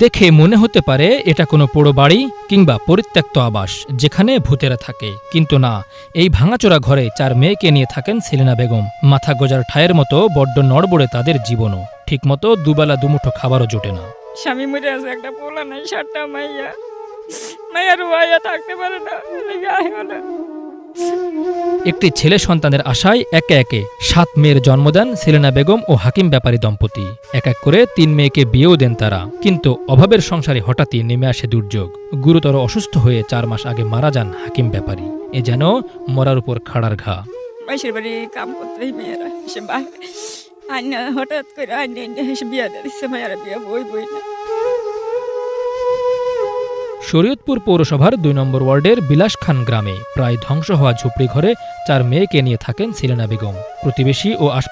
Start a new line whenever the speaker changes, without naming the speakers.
দেখে মনে হতে পারে এটা কোনো পোড়ো বাড়ি কিংবা পরিত্যক্ত আবাস যেখানে ভূতেরা থাকে, কিন্তু না, এই ভাঙাচোরা ঘরে 4 মেয়েকে নিয়ে থাকেন সেলিনা বেগম। মাথা গোজার ঠায়ের মতো বড্ড নড়বড়ে তাদের জীবনও, ঠিকমতো দুবেলা দুমুঠো খাবারও জোটে না।
স্বামী মরে আছে, একটা পোলা নাই, 7টা মাইয়া, মাইয়া রুয়াইয়া থাকতে পারে না,
একটি ছেলে সন্তানের আশায় একে একে 7 মেয়ের জন্ম দেন সেলিনা বেগম ও হাকিম ব্যাপারী দম্পতি। এক এক করে 3 মেয়েকে বিয়েও দেন তারা, কিন্তু অভাবের সংসারে হঠাৎই নেমে আসে দুর্যোগ। গুরুতর অসুস্থ হয়ে 4 মাস আগে মারা যান হাকিম ব্যাপারী। এ যেন মরার উপর খাড়ার ঘা।
মাইশের বাড়ি কাম করতে মেয়েরা এসে আইনা হঠাৎ করে আইনে এসে বিয়া দিচ্ছে, মায়েরা বিয়া বই না।
শরীয়তপুর পৌরসভার 2 নম্বর ওয়ার্ডের বিলাসখান গ্রামে প্রায় ধ্বংস হওয়া ঝুপড়ি ঘরে 4 মেয়েকে নিয়ে থাকেন সেলিনা বেগম। প্রতিবেশী ও